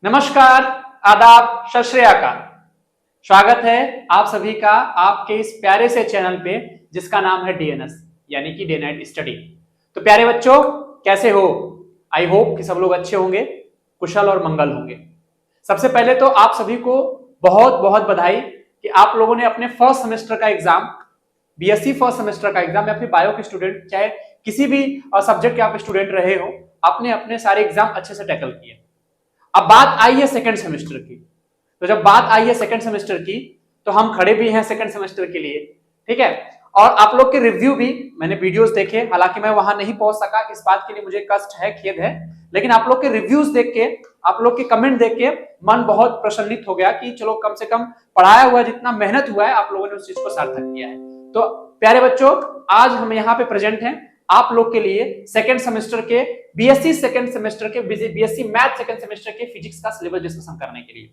नमस्कार, आदाब, सत श्री अकाल। स्वागत है आप सभी का आपके इस प्यारे से चैनल पे जिसका नाम है डीएनएस यानी कि डे नाइट स्टडी। तो प्यारे बच्चों, कैसे हो? आई होप कि सब लोग अच्छे होंगे, कुशल और मंगल होंगे। सबसे पहले तो आप सभी को बहुत बहुत बधाई कि आप लोगों ने अपने फर्स्ट सेमेस्टर का एग्जाम, बीएससी फर्स्ट सेमेस्टर का एग्जाम, या फिर बायो के स्टूडेंट, चाहे किसी भी सब्जेक्ट के आप स्टूडेंट रहे हो, आपने अपने सारे एग्जाम अच्छे से टैकल किए। अब बात आई है सेकंड सेमेस्टर की। तो जब बात आई है सेकंड सेमेस्टर की, तो हम खड़े भी हैं सेकंड सेमेस्टर के लिए, ठीक है। और आप लोग के रिव्यू भी मैंने वीडियोस देखे, हालांकि मैं वहां नहीं पहुंच सका, इस बात के लिए मुझे कष्ट है, खेद है, लेकिन आप लोग के रिव्यूज देख के, आप लोग के कमेंट देख के मन बहुत प्रसन्नित हो गया कि चलो कम से कम पढ़ाया हुआ, जितना मेहनत हुआ है, आप लोगों ने उस चीज को सार्थक किया है। तो प्यारे बच्चों, आज हम यहाँ पे प्रेजेंट हैं आप लोग के लिए सेकंड सेमेस्टर के बीएससी सेकंड सेमेस्टर के बीएससी मैथ सेकंड सेमेस्टर के फिजिक्स का सिलेबस डिस्कशन करने के लिए।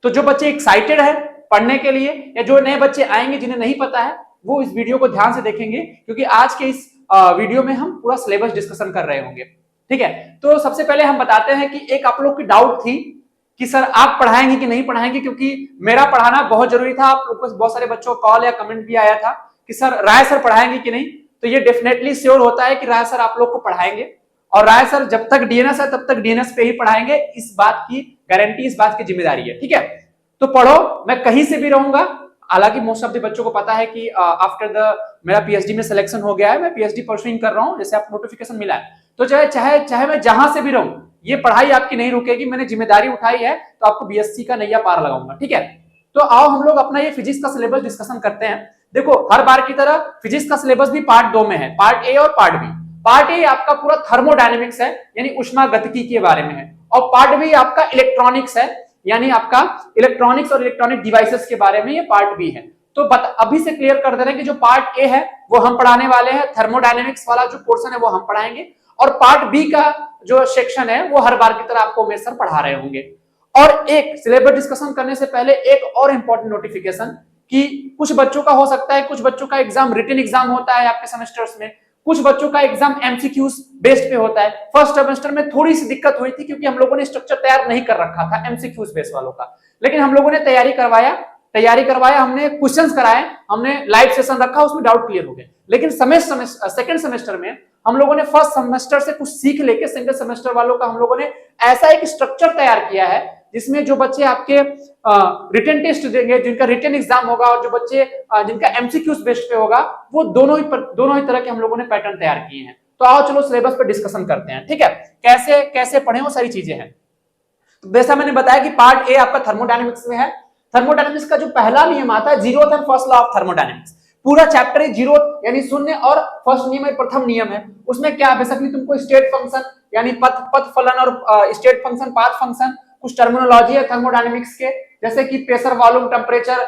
तो जो बच्चे एक्साइटेड है पढ़ने के लिए, या जो नए बच्चे आएंगे जिन्हें नहीं पता है, वो इस वीडियो को ध्यान से देखेंगे, क्योंकि आज के इस वीडियो में हम पूरा सिलेबस डिस्कशन कर रहे होंगे, ठीक है। तो सबसे पहले हम बताते हैं कि एक आप लोग की डाउट थी कि सर आप पढ़ाएंगे कि नहीं पढ़ाएंगे, क्योंकि मेरा पढ़ाना बहुत जरूरी था। आप लोग को बहुत सारे बच्चों को कॉल या कमेंट भी आया था कि सर राय सर पढ़ाएंगे कि नहीं। तो ये डेफिनेटली श्योर होता है कि राय सर आप लोग को पढ़ाएंगे, और राय सर जब तक डीएनएस है तब तक डीएनएस पे ही पढ़ाएंगे, इस बात की गारंटी, इस बात की जिम्मेदारी है, ठीक है। तो पढ़ो, मैं कहीं से भी रहूंगा। हालांकि मोस्ट ऑफ द बच्चों को पता है कि आफ्टर द मेरा पीएचडी में सिलेक्शन हो गया है, मैं पीएचडी परस्यूइंग कर रहा हूं, जैसे आप नोटिफिकेशन मिला है। तो चाहे चाहे चाहे मैं जहां से भी रहूं, ये पढ़ाई आपकी नहीं रुकेगी। मैंने जिम्मेदारी उठाई है, तो आपको बीएससी का नैया पार लगाऊंगा, ठीक है। तो आओ हम लोग अपना ये फिजिक्स का सिलेबस डिस्कशन करते हैं। देखो, हर बार की तरह फिजिक्स का सिलेबस भी पार्ट 2 में है, पार्ट ए और पार्ट बी। पार्ट ए आपका पूरा थर्मोडायनेमिक्स है, यानी उष्मागतिकी के बारे में है, और पार्ट बी आपका इलेक्ट्रॉनिक्स है, यानी आपका इलेक्ट्रॉनिक्स और इलेक्ट्रॉनिक डिवाइसेस के बारे में ये पार्ट बी है। तो अभी से क्लियर कर दे रहे हैं कि जो पार्ट ए है वो हम पढ़ाने वाले हैं, थर्मोडायनेमिक्स वाला जो पोर्शन है वो हम पढ़ाएंगे, और पार्ट बी का जो सेक्शन है वो हर बार की तरह आपको उमेश सर पढ़ा रहे होंगे। और एक सिलेबस डिस्कशन करने से पहले एक और इंपॉर्टेंट नोटिफिकेशन, कि कुछ बच्चों का हो सकता है, कुछ बच्चों का एग्जाम रिटन एग्जाम होता है आपके सेमेस्टर्स में, कुछ बच्चों का एग्जाम एमसीक्यूज बेस्ड पे होता है। फर्स्ट सेमेस्टर में थोड़ी सी दिक्कत हुई थी, क्योंकि हम लोगों ने स्ट्रक्चर तैयार नहीं कर रखा था एमसीक्यूज बेस्ड वालों का, लेकिन हम लोगों ने तैयारी करवाया, हमने क्वेश्चंस कराए, हमने लाइव सेशन रखा, उसमें डाउट क्लियर हो गए। लेकिन सेकंड सेमेस्टर में हम लोगों ने फर्स्ट सेमेस्टर से कुछ सीख लेके सेकंड सेमेस्टर वालों का हम लोगों ने ऐसा एक स्ट्रक्चर तैयार किया है, जिसमें जो बच्चे आपके रिटन टेस्ट देंगे, जिनका रिटन एग्जाम होगा, और जो बच्चे जिनका एमसीक्यूज बेस्ड पे होगा, वो दोनों ही तरह के हम लोगों ने पैटर्न तैयार किए हैं। तो आओ चलो सिलेबस पे डिस्कशन करते हैं, ठीक है। कैसे कैसे पढ़े वो सारी चीजें हैं। तो जैसा मैंने बताया कि पार्ट ए आपका थर्मोडायनेमिक्स में है। थर्मोडायनेमिक्स का जो पहला नियम आता है, zeroth and first law of thermodynamics, पूरा चैप्टर है जीरोथ यानी शून्य, और फर्स्ट नियम है प्रथम नियम है। उसमें क्या बेसिकली तुमको स्टेट फंक्शन यानी पथ फलन और स्टेट फंक्शन, पाथ फंक्शन, कुछ टर्मिनोलॉजी है थर्मोडायनेमिक्स के, जैसे कि pressure, volume, temperature,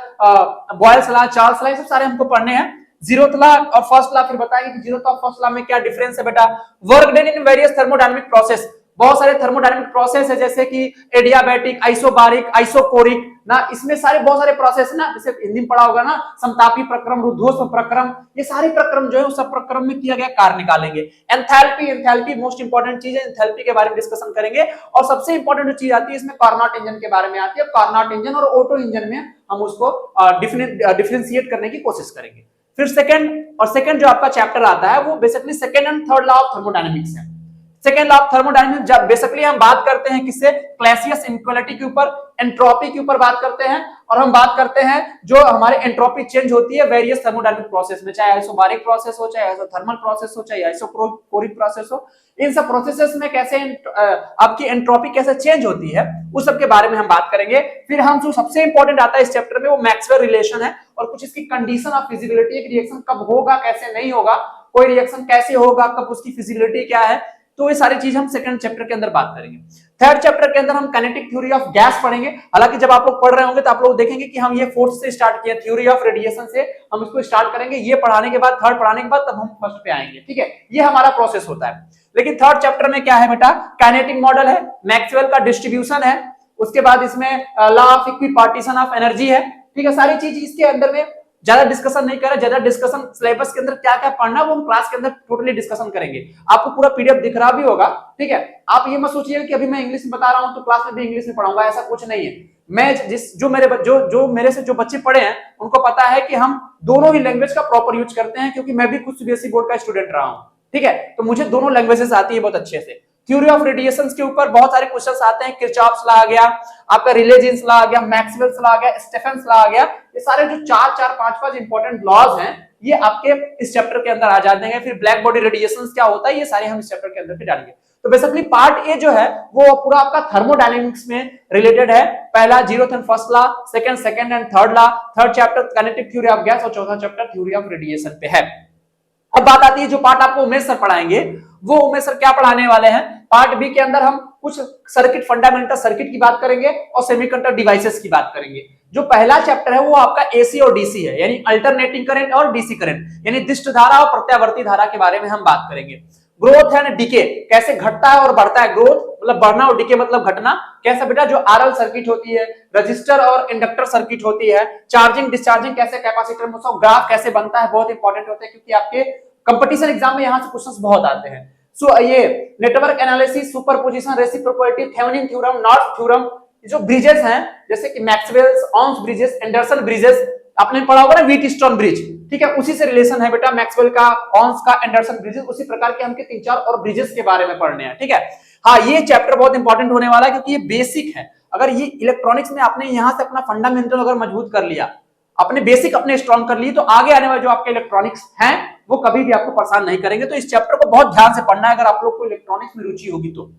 Boyle's law, Charles law, ये सब सारे हमको पढ़ने हैं। जीरोथ लॉ और फर्स्ट लॉ फिर बताएंगे कि जीरोथ और फर्स्ट लॉ में क्या डिफरेंस है बेटा। Work done in various thermodynamic process, बहुत सारे थर्मोडायनेमिक प्रोसेस है, जैसे कि एडियाबैटिक, आइसोबारिक, आइसोकोरिक ना, इसमें सारे बहुत सारे प्रोसेस ना, जैसे हिंदी में पढ़ा होगा ना, समतापी प्रक्रम, रुद्धोष्म प्रक्रम, ये सारे प्रक्रम जो है उस सब प्रक्रम में किया गया कार्य निकालेंगे। एंथैल्पी मोस्ट इंपॉर्टेंट चीज है, एंथैल्पी के बारे में डिस्कशन करेंगे। और सबसे इंपॉर्टेंट जो चीज आती है इसमें कार्नोट इंजन के बारे में आती है। कार्नोट इंजन और ऑटो इंजन में हम उसको डिफरेंशिएट करने की कोशिश करेंगे। फिर सेकंड जो आपका चैप्टर आता है वो basically second and third law of thermodynamics है। सेकेंड लॉ ऑफ थर्मोडायनेमिक्स जब बेसिकली हम बात करते हैं किससे, क्लैसियस इनइक्वालिटी के ऊपर, एंट्रोपी के ऊपर बात करते हैं, और हम बात करते हैं जो हमारे एंट्रोपी चेंज होती है वेरियस थर्मोडायनेमिक प्रोसेस में, चाहे आइसोबारिक प्रोसेस हो, चाहे आइसोथर्मल प्रोसेस हो, चाहे आइसोकोरिक प्रोसेस हो। इन सब प्रोसेसेस में कैसे आपकी एंट्रोपी कैसे चेंज होती है, उस सब के बारे में हम बात करेंगे। फिर हम जो सबसे इंपॉर्टेंट आता है इस चैप्टर में वो मैक्सवेल रिलेशन है, और कुछ इसकी कंडीशन ऑफ फिजिबिलिटी, एक रिएक्शन कब होगा, कैसे नहीं होगा, कोई रिएक्शन कैसे होगा, कब उसकी फिजिबिलिटी क्या है, तो ये सारी चीज हम सेकंड चैप्टर के अंदर बात करेंगे। थर्ड चैप्टर के अंदर हम काइनेटिक थ्योरी ऑफ गैस पढ़ेंगे। हालांकि जब आप लोग पढ़ रहे होंगे तो आप लोग देखेंगे कि हम ये फोर्थ से स्टार्ट किया, थ्योरी ऑफ रेडिएशन से हम इसको स्टार्ट करेंगे, ये पढ़ाने के बाद, थर्ड पढ़ाने के बाद तब हम फर्स्ट पे आएंगे, ठीक है। ये हमारा प्रोसेस होता है। लेकिन थर्ड चैप्टर में क्या है बेटा, काइनेटिक मॉडल है, मैक्सवेल का डिस्ट्रीब्यूशन है, उसके बाद इसमें law of equipartition of energy है, ठीक है। सारी चीज इसके अंदर में ज्यादा डिस्कशन नहीं कर रहे, ज्यादा डिस्कशन सिलेबस के अंदर क्या क्या पढ़ना वो हम क्लास के अंदर टोटली डिस्कशन करेंगे। आपको पूरा पीडीएफ दिख रहा भी होगा, ठीक है। आप ये मत सोचिए कि अभी मैं इंग्लिश में बता रहा हूं तो क्लास में भी इंग्लिश में पढ़ाऊंगा, ऐसा कुछ नहीं है। मैं जो मेरे से जो बच्चे पढ़े हैं उनको पता है कि हम दोनों ही लैंग्वेज का प्रॉपर यूज करते हैं, क्योंकि मैं भी खुद सीबीएसई बोर्ड का स्टूडेंट रहा हूं, ठीक है। तो मुझे दोनों लैंग्वेजेस आती है बहुत अच्छे से। थ्योरी ऑफ रेडिएशंस के ऊपर बहुत सारे क्वेश्चंस आते हैं, किरचॉफ्स लॉ आ गया, आपका रिले जीन्स लॉ आ गया, मैक्सवेल्स लॉ आ गया, स्टेफेंस लॉ आ गया। ये सारे जो 4-5 इंपॉर्टेंट लॉज हैं ये आपके इस चैप्टर के अंदर आ जाते हैं। फिर ब्लैक बॉडी रेडिएशंस क्या होता है ये सारे हम इस चैप्टर के अंदर पे डालेंगे। तो बेसिकली पार्ट ए जो है वो पूरा आपका थर्मोडायनेमिक्स में रिलेटेड है। पहला zeroth and first law, second and third law, third chapter kinetic theory of gas और चौथा चैप्टर थ्योरी ऑफ रेडिएशन पे है। अब बात आती है जो पार्ट आपको उमेश सर पढ़ाएंगे, वो उमेश सर क्या पढ़ाने वाले हैं। पार्ट बी के अंदर हम कुछ सर्किट, फंडामेंटल सर्किट की बात करेंगे और सेमीकंडक्टर डिवाइसेस की बात करेंगे। जो पहला चैप्टर है वो आपका एसी और डीसी है, यानी अल्टरनेटिंग करंट और डीसी करंट, यानी दिष्ट धारा और प्रत्यावर्ती धारा के बारे में हम बात करेंगे। ग्रोथ एंड डीके, कैसे घटता है और बढ़ता है, ग्रोथ मतलब बढ़ना और डीके मतलब घटना कैसे बेटा। जो आरएल सर्किट होती है, रजिस्टर और इंडक्टर सर्किट होती है, चार्जिंग डिस्चार्जिंग कैसे, कैपेसिटर में ग्राफ कैसे बनता है, बहुत इंपॉर्टेंट होते हैं क्योंकि आपके कंपटीशन एग्जाम में यहां से क्वेश्चंस बहुत आते हैं। सो ये network analysis, superposition, reciprocity, Thevenin theorem, north theorem, जो ब्रिजेस हैं जैसे कि Maxwell's, ohms bridges, Anderson bridges, आपने पढ़ा होगा ना व्हीटस्टोन ब्रिज, ठीक है, उसी से रिलेशन है बेटा मैक्सवेल का, ऑम्स का, एंडरसन ब्रिजेस, उसी प्रकार के हमके 3-4 और ब्रिजेस के बारे में पढ़ने हैं, ठीक है। हाँ, ये चैप्टर बहुत इंपॉर्टेंट होने वाला है क्योंकि ये बेसिक है। अगर ये इलेक्ट्रॉनिक्स में आपने यहां से अपना फंडामेंटल अगर मजबूत कर लिया, अपने बेसिक अपने स्ट्रॉन्ग कर लिए, तो आगे आने वाले जो आपके इलेक्ट्रॉनिक्स हैं वो कभी भी आपको परेशान नहीं करेंगे। तो इस चैप्टर को बहुत ध्यान से पढ़ना है अगर आप लोग को इलेक्ट्रॉनिक्स में रुचि होगी तो।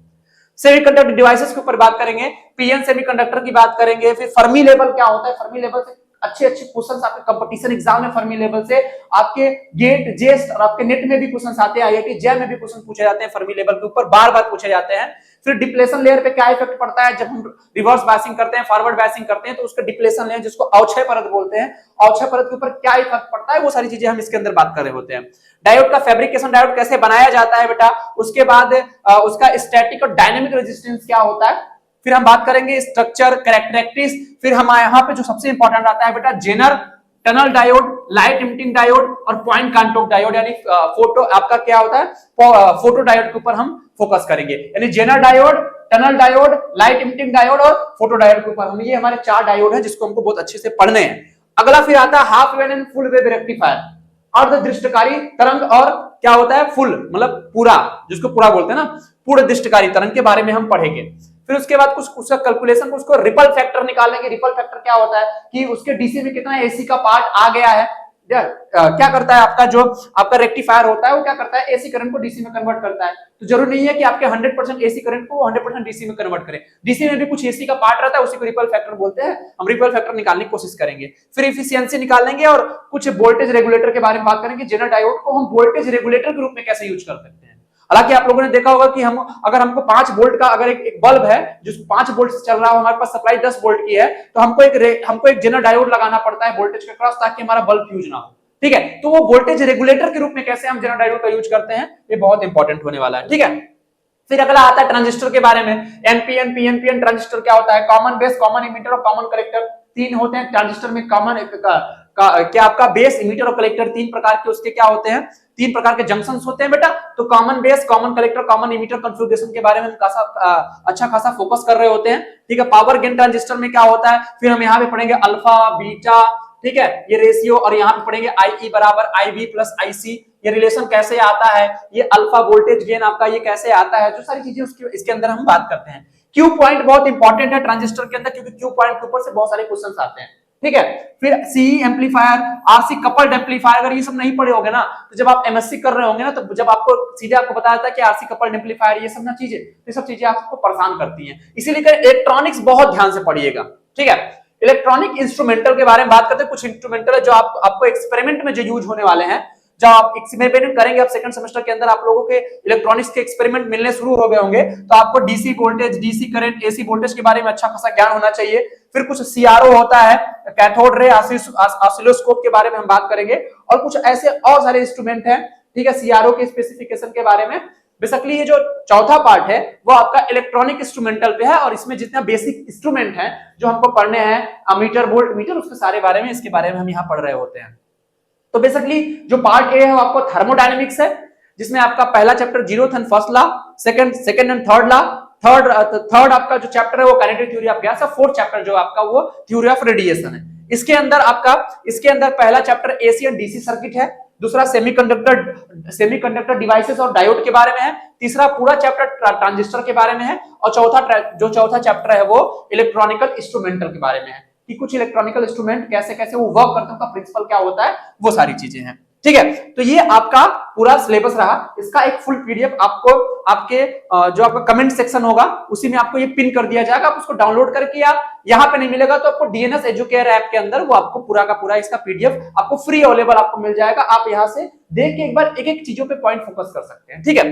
सेमीकंडक्टर डिवाइसेस के ऊपर बात करेंगे, पीएन सेमीकंडक्टर की बात करेंगे, फिर फर्मी लेवल क्या होता है, फर्मी लेवल से अच्छे क्वेश्चंस आपके कंपटीशन एग्जाम में फर्मी लेवल से, आपके गेट, जेस्ट और आपके नेट में भी क्वेश्चंस आते हैं, आईआईटी जेईई में भी क्वेश्चन पूछे जाते हैं फर्मी लेवल के ऊपर, बार-बार पूछे जाते हैं। फिर डिप्लेशन लेयर पे क्या इफेक्ट पड़ता है जब हम रिवर्स बायसिंग करते हैं, फॉरवर्ड बायसिंग करते हैं, तो उसका डिप्लेशन लेयर जिसको अवक्षय परत बोलते हैं, अवक्षय परत के ऊपर क्या इफेक्ट पड़ता है, वो सारी चीजें हम इसके अंदर बात कर रहे होते हैं। डायोड का फैब्रिकेशन, डायोड कैसे बनाया जाता है बेटा, उसके बाद उसका स्टैटिक और डायनेमिक रेजिस्टेंस क्या होता है, फिर हम बात करेंगे स्ट्रक्चर, कैरेक्टरिस्टिक्स, फिर हम यहाँ पे जो सबसे इंपॉर्टेंट आता है बेटा Zener, tunnel diode, light emitting diode और पॉइंट कॉन्टैक्ट डायोड, यानी फोटो आपका क्या होता है, फोटो डायोड के ऊपर हम फोकस करेंगे, यानी Zener diode, tunnel diode, light emitting diode और फोटो डायोड के ऊपर हम, ये हमारे 4 डायोड है जिसको हमको बहुत अच्छे से पढ़ने हैं। अगला फिर आता है half wave and full wave rectifier, अर्धदृष्टकारी तरंग और क्या होता है फुल, मतलब पूरा, जिसको पूरा बोलते हैं ना, पूर्ण दृष्टकारी तरंग के बारे में हम पढ़ेंगे। फिर उसके बाद कुछ उसका कैलकुलेशन, उसको रिपल फैक्टर निकालेंगे। रिपल फैक्टर क्या होता है कि उसके डीसी में कितना एसी का पार्ट आ गया है, क्या करता है आपका जो आपका रेक्टिफायर होता है वो क्या करता है, एसी करंट को डीसी में कन्वर्ट करता है। तो जरूरी नहीं है कि आपके 100% एसी करंट को 100% डीसी में कन्वर्ट करें, डीसी में भी कुछ एसी का पार्ट रहता है, उसी को रिपल फैक्टर बोलते हैं। हम रिपल फैक्टर निकालने की कोशिश करेंगे। फिर एफिशिएंसी निकालेंगे और कुछ वोल्टेज रेगुलेटर के बारे में बात करेंगे। जेनर डायोड को हम वोल्टेज रेगुलेटर के रूप में कैसे यूज कर सकते हैं। हालांकि आप लोगों ने देखा होगा कि हम अगर हमको 5 वोल्ट का अगर एक बल्ब है जो 5 वोल्ट से चल रहा हो, हमारे पास सप्लाई 10 वोल्ट की है, तो हमको एक जेनर डायोड लगाना पड़ता है वोल्टेज के क्रॉस, ताकि हमारा बल्ब फ्यूज ना हो, ठीक है। तो वो वोल्टेज रेगुलेटर के रूप में कैसे हम जेनर डायोड का यूज करते हैं, ये बहुत इंपॉर्टेंट होने वाला है, ठीक है। फिर अगला आता है ट्रांजिस्टर के बारे में। एनपीएन, पीएनपीएन ट्रांजिस्टर क्या होता है, कॉमन बेस, कॉमन इमीटर और कॉमन कलेक्टर, 3 होते हैं ट्रांजिस्टर में। कॉमन क्या आपका बेस, इमीटर और कलेक्टर 3 प्रकार के उसके क्या होते हैं, 3 प्रकार के जंक्शंस होते हैं बेटा। तो common base, common collector, common emitter configuration के बारे में हम अच्छा खासा फोकस कर रहे होते हैं, ठीक है। पावर गेन ट्रांजिस्टर में क्या होता है, फिर हम यहाँ पे पढ़ेंगे अल्फा, बीटा, ठीक है, ये रेशियो, और यहाँ पे पढ़ेंगे आई बराबर IB प्लस IC, ये रिलेशन कैसे आता है, ये अल्फा वोल्टेज गेन आपका ये कैसे आता है, जो सारी चीजें इसके अंदर हम बात करते हैं। क्यू पॉइंट बहुत इंपॉर्टेंट है ट्रांजिस्टर के अंदर, क्योंकि क्यू पॉइंट के ऊपर से बहुत सारे क्वेश्चंस आते हैं, ठीक है। फिर CE amplifier, RC coupled amplifier, अगर ये सब नहीं पढ़े होंगे ना, तो जब आप एमएससी कर रहे होंगे ना, तो जब आपको सीधे आपको बताया था कि आरसी कपल्ड एम्पलीफायर, ये सब ना चीजें, ये सब चीजें आपको परेशान करती हैं, इसीलिए इलेक्ट्रॉनिक्स बहुत ध्यान से पढ़िएगा, ठीक है। इलेक्ट्रॉनिक इंस्ट्रूमेंटल के बारे में बात करते हैं। कुछ इंस्ट्रूमेंटल है जो आपको एक्सपेरिमेंट में जो यूज होने वाले हैं, जब आप एक्सपेरिमेंट करेंगे, आप सेकंड सेमेस्टर के अंदर आप लोगों के इलेक्ट्रॉनिक्स के एक्सपेरिमेंट मिलने शुरू हो गए होंगे, तो आपको DC voltage, DC current, AC voltage के बारे में अच्छा खासा ज्ञान होना चाहिए। फिर कुछ सीआरओ होता है, कैथोड रे ऑसिलोस्कोप के बारे में हम बात करेंगे, और कुछ ऐसे और सारे इंस्ट्रूमेंट हैं, ठीक है, सीआरओ के स्पेसिफिकेशन के बारे में, बेसिकली ये जो चौथा पार्ट है वो आपका इलेक्ट्रॉनिक इंस्ट्रूमेंटल पे है, और इसमें जितना बेसिक इंस्ट्रूमेंट है जो हमको पढ़ने हैं, मीटर, वोल्ट मीटर, उसके सारे बारे में, इसके बारे में हम यहाँ पढ़ रहे होते हैं। तो बेसिकली जो पार्ट ए है वो आपको थर्मोडायनेमिक्स है, जिसमें आपका पहला chapter zeroth and first law, second and third law, third आपका जो चैप्टर है वो काइनेटिक थ्योरी ऑफ गैस है, फोर्थ चैप्टर जो आपका वो थ्योरी ऑफ रेडिएशन है। इसके अंदर पहला chapter AC and DC circuit है, दूसरा सेमीकंडक्टर डिवाइसेस और डायोड के बारे में है, तीसरा पूरा चैप्टर ट्रांजिस्टर के बारे में है, और चौथा चैप्टर है वो इलेक्ट्रॉनिकल इंस्ट्रूमेंटल के बारे में है, कि कुछ इलेक्ट्रॉनिकल इंस्ट्रूमेंट कैसे कैसे वो वर्क करते हैं, उनका प्रिंसिपल क्या होता है, वो सारी चीजें हैं। ठीक है, तो ये आपका पूरा सिलेबस रहा। इसका एक फुल पीडीएफ आपको आपके जो आपका कमेंट सेक्शन होगा उसी में आपको ये पिन कर दिया जाएगा, आप उसको डाउनलोड करके, आप यहाँ पे नहीं मिलेगा तो आपको डीएनएस एजुकेयर ऐप के अंदर वो आपको पूरा का पूरा इसका पीडीएफ आपको फ्री अवेलेबल आपको मिल जाएगा। आप यहाँ से देख के एक बार एक एक चीजों पे पॉइंट फोकस कर सकते हैं। ठीक है,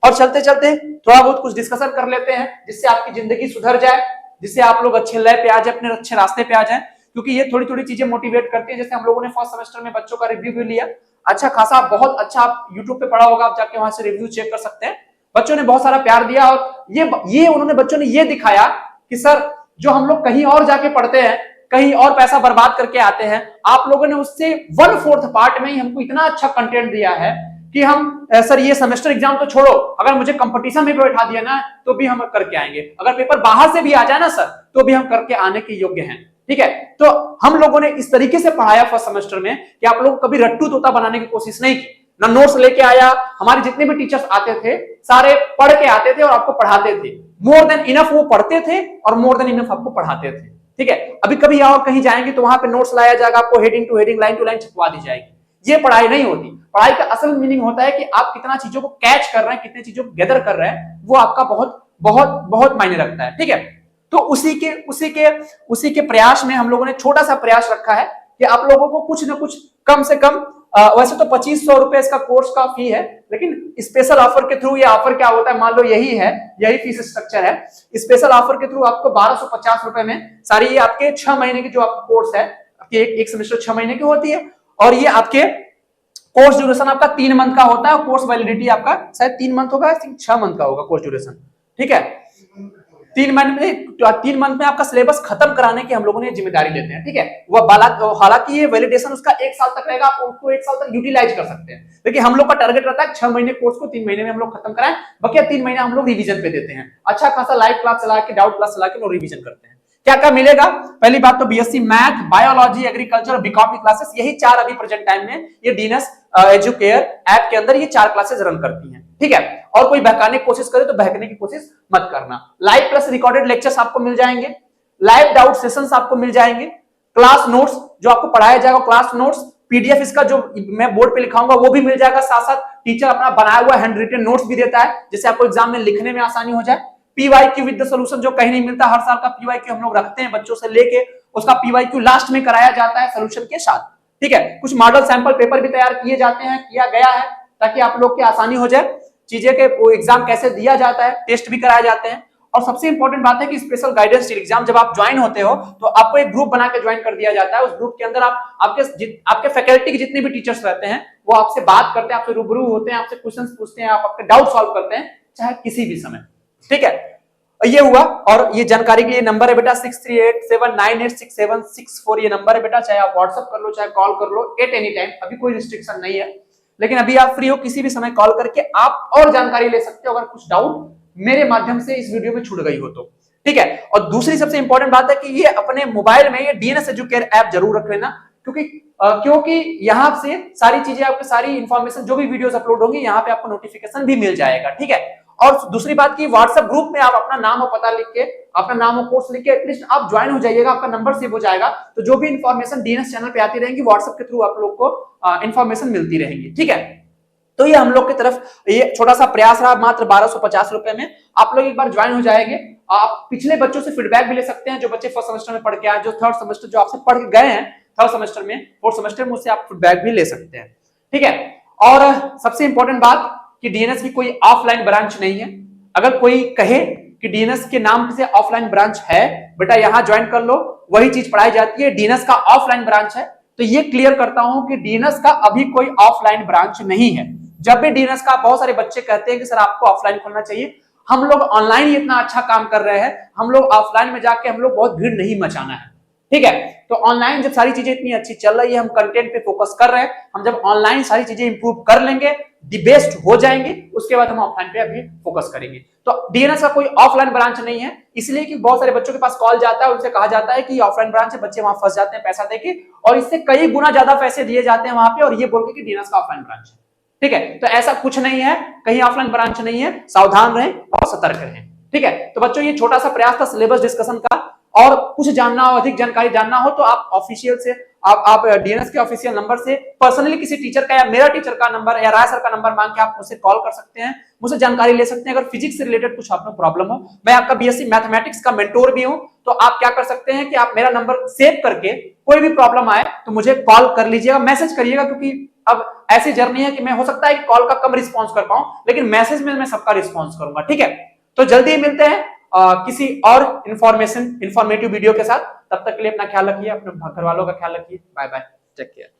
और चलते चलते थोड़ा बहुत कुछ डिस्कशन कर लेते हैं जिससे आपकी जिंदगी सुधर जाए, जिससे आप लोग अच्छे लय पे आ जाए, अपने अच्छे रास्ते पे आ जाए, क्योंकि ये थोड़ी थोड़ी चीजें मोटिवेट करती है। जैसे हम लोगों ने फर्स्ट सेमेस्टर में बच्चों का रिव्यू भी लिया, अच्छा खासा, बहुत अच्छा, आप यूट्यूब पे पढ़ा होगा, आप जाके वहां से रिव्यू चेक कर सकते हैं। बच्चों ने बहुत सारा प्यार दिया, और ये उन्होंने बच्चों ने ये दिखाया कि सर जो हम लोग कहीं और जाके पढ़ते हैं, कहीं और पैसा बर्बाद करके आते हैं, आप लोगों ने उससे 1/4 पार्ट में ही हमको इतना अच्छा कंटेंट दिया है कि हम सर ये सेमेस्टर एग्जाम तो छोड़ो, अगर मुझे कंपटीशन में भी बैठा दिया ना तो भी हम करके आएंगे, अगर पेपर बाहर से भी आ जाए ना सर तो भी हम करके आने के योग्य हैं। ठीक है, तो हम लोगों ने इस तरीके से पढ़ाया फर्स्ट सेमेस्टर में कि आप लोग कभी रट्टू तोता बनाने की कोशिश नहीं की, ना नोट्स लेके आया, हमारे जितने भी टीचर्स आते थे सारे पढ़ के आते थे और आपको पढ़ाते थे, मोर देन इनफ वो पढ़ते थे और मोर देन इनफ आपको पढ़ाते थे। ठीक है, अभी कभी और कहीं जाएंगे तो वहां पे नोट्स लाया जाएगा, आपको heading to heading, line to line छपवा दी जाएगी। ये पढ़ाई नहीं होती। पढ़ाई का असल मीनिंग होता है कि आप कितना चीजों को कैच कर रहे हैं, कितने चीजों को गैदर कर रहे हैं, वो आपका बहुत बहुत बहुत मायने रखता है। ठीक है, तो उसी के प्रयास में हम लोगों ने छोटा सा प्रयास रखा है कि आप लोगों को कुछ ना कुछ कम से कम, वैसे तो 2500 रुपए इसका कोर्स का फी है, लेकिन स्पेशल ऑफर के थ्रू, ये ऑफर क्या होता है, मान लो यही फीस स्ट्रक्चर है, स्पेशल ऑफर के थ्रू आपको 1250 रुपए में सारी ये आपके 6 महीने की जो आपका कोर्स है, आपकी एक सेमेस्टर 6 महीने की होती है, और ये आपके कोर्स ड्यूरेशन आपका 3 मंथ का होता है, कोर्स वैलिडिटी आपका शायद 3 मंथ होगा, 6 मंथ का होगा कोर्स ड्यूरेशन। ठीक है, 3 मंथ में आपका सिलेबस खत्म कराने की हम लोगों ने जिम्मेदारी लेते हैं। ठीक है, वो हालांकि ये वैलिडेशन उसका 1 साल तक रहेगा, आप उसको 1 साल तक यूटिलाइज कर सकते हैं, लेकिन हम लोग का टारगेट रहता है 6 महीने कोर्स को 3 महीने में हम लोग खत्म कराएं, बकिया 3 महीने हम लोग रिवीजन पे देते हैं, अच्छा खासा लाइव क्लास चला के, डाउट क्लास चला के लोग रिवीजन करते हैं। क्या क्या मिलेगा, पहली बात तो बीएससी मैथ, बायोलॉजी, एग्रीकल्चर और बीकॉम की क्लासेस, यही 4 अभी प्रेजेंट टाइम में ये डीएनएस एजुकेयर ऐप के अंदर ये 4 क्लासेस रन करती हैं। ठीक है, और कोई बहकाने की कोशिश करे तो बहकने की कोशिश मत करना। लाइव प्लस रिकॉर्डेड लेक्चर्स आपको मिल जाएंगे, लाइव डाउट सेशंस आपको मिल जाएंगे, क्लास नोट्स जो आपको पढ़ाया जाएगा, क्लास नोट्स पीडीएफ इसका जो मैं बोर्ड पे लिखाऊंगा वो भी मिल जाएगा, साथ साथ टीचर अपना बनाया हुआ हैंड रिटन नोट्स भी देता है, जिससे आपको एग्जाम में लिखने में आसानी हो जाए। पीवाईक्यू विद द सॉल्यूशन जो कहीं नहीं मिलता, हर साल का पीवाईक्यू हम लोग रखते हैं बच्चों से लेके, उसका पीवाईक्यू लास्ट में कराया जाता है सॉल्यूशन के साथ। ठीक है, कुछ मॉडल सैंपल पेपर भी तैयार किए जाते हैं, किया गया है, ताकि आप लोग की आसानी हो जाए चीजें के वो एग्जाम कैसे दिया जाता है, टेस्ट भी कराए जाते हैं। और सबसे इंपॉर्टेंट बात है कि स्पेशल गाइडेंस एग्जाम जब आप ज्वाइन होते हो तो आपको एक ग्रुप बना के ज्वाइन कर दिया जाता है, उस ग्रुप के अंदर आपके फैकल्टी के जितने भी टीचर्स रहते हैं वो आपसे बात करते हैं, आपसे रूबरू होते हैं, आपसे क्वेश्चंस पूछते हैं, आप आपके डाउट सॉल्व करते हैं, चाहे किसी भी समय। ठीक है, ये हुआ, और ये जानकारी के लिए नंबर है बेटा 6387986764, ये नंबर है बेटा, चाहे आप व्हाट्सएप कर लो, चाहे कॉल कर लो एट एनी टाइम, अभी कोई रिस्ट्रिक्शन नहीं है, लेकिन अभी आप फ्री हो, किसी भी समय कॉल करके आप और जानकारी ले सकते हो अगर कुछ डाउट मेरे माध्यम से इस वीडियो में छूट गई हो तो। ठीक है, और दूसरी सबसे इंपॉर्टेंट बात है कि ये अपने मोबाइल में ये डीएनएस एजुकेयर ऐप जरूर रख लेना, क्योंकि यहाँ से सारी चीजें, आपकी सारी इंफॉर्मेशन, जो भी वीडियोस अपलोड होंगी यहाँ पे आपको नोटिफिकेशन भी मिल जाएगा। ठीक है, और दूसरी बात की व्हाट्सएप ग्रुप में आप अपना नाम और पता लिख के, अपना नाम और कोर्स लिख के एटलीस्ट आप ज्वाइन हो जाइएगा, आपका नंबर सेव हो जाएगा, तो जो भी इंफॉर्मेशन डीएनएस चैनल पे आती रहेंगी व्हाट्सएप के थ्रू आप लोग को इंफॉर्मेशन मिलती रहेंगी। ठीक है, तो ये हम लोग की तरफ ये छोटा सा प्रयास रहा, मात्र 1250 रुपए में आप लोग एक बार ज्वाइन हो जाएंगे। आप पिछले बच्चों से फीडबैक भी ले सकते हैं, जो बच्चे फर्स्ट सेमेस्टर में पढ़ के आए, जो थर्ड सेमेस्टर जो आपसे पढ़ के गए हैं थर्ड सेमेस्टर में, फोर्थ सेमेस्टर में, उससे आप फीडबैक भी ले सकते हैं। ठीक है, और सबसे इंपॉर्टेंट बात कि डीएनएस की कोई ऑफलाइन ब्रांच नहीं है। अगर कोई कहे कि डीएनएस के नाम से ऑफलाइन ब्रांच है, बेटा यहाँ ज्वाइन कर लो, वही चीज पढ़ाई जाती है, डीएनएस का ऑफलाइन ब्रांच है, तो ये क्लियर करता हूं कि डीएनएस का अभी कोई ऑफलाइन ब्रांच नहीं है। जब भी डीएनएस का बहुत सारे बच्चे कहते हैं कि सर आपको ऑफलाइन खोलना चाहिए, हम लोग ऑनलाइन ही इतना अच्छा काम कर रहे हैं, हम लोग ऑफलाइन में जाके हम लोग बहुत भीड़ नहीं मचाना है, ठीक है। तो ऑनलाइन जब सारी चीजें इतनी अच्छी चल रही है, हम कंटेंट पे फोकस कर रहे हैं, हम जब ऑनलाइन सारी चीजें इंप्रूव कर लेंगे, दी बेस्ट हो जाएंगे, उसके बाद हम ऑफलाइन पे अभी फोकस करेंगे। तो डीएनएस का कोई ऑफलाइन ब्रांच नहीं है, इसलिए कि बहुत सारे बच्चों के पास कॉल जाता है, उनसे कहा जाता है कि ऑफलाइन ब्रांच है, बच्चे वहां फंस जाते हैं पैसा देके, और इससे कई गुना ज्यादा पैसे दिए जाते हैं वहां पे, और ये बोल के कि डीएनएस का ऑफलाइन ब्रांच है, ठीक है। तो ऐसा कुछ नहीं है, कहीं ऑफलाइन ब्रांच नहीं है, सावधान रहें और सतर्क रहें, ठीक है। तो बच्चों ये छोटा सा प्रयास था सिलेबस डिस्कशन का, और कुछ जानना हो, अधिक जानकारी जानना हो तो आप ऑफिशियल से आप डीएनएस के ऑफिशियल नंबर से पर्सनली किसी टीचर का या मेरा टीचर का नंबर या राय सर का नंबर मांग के आप मुझसे कॉल कर सकते हैं, मुझसे जानकारी ले सकते हैं। अगर फिजिक्स से रिलेटेड कुछ आपको प्रॉब्लम हो, मैं आपका बीएससी मैथमेटिक्स का मेंटोर भी हूं, तो आप क्या कर सकते हैं कि आप मेरा नंबर सेव करके कोई भी प्रॉब्लम आए तो मुझे कॉल कर लीजिएगा, मैसेज करिएगा, क्योंकि अब ऐसी जर्नी है कि मैं हो सकता है कि कॉल का कम रिस्पॉन्स कर पाऊं, लेकिन मैसेज में मैं सबका रिस्पॉन्स करूंगा, ठीक है। तो जल्दी ही मिलते हैं किसी और इंफॉर्मेटिव वीडियो के साथ। तब तक के लिए अपना ख्याल रखिए, अपने घर वालों का ख्याल रखिए। Bye bye, take care.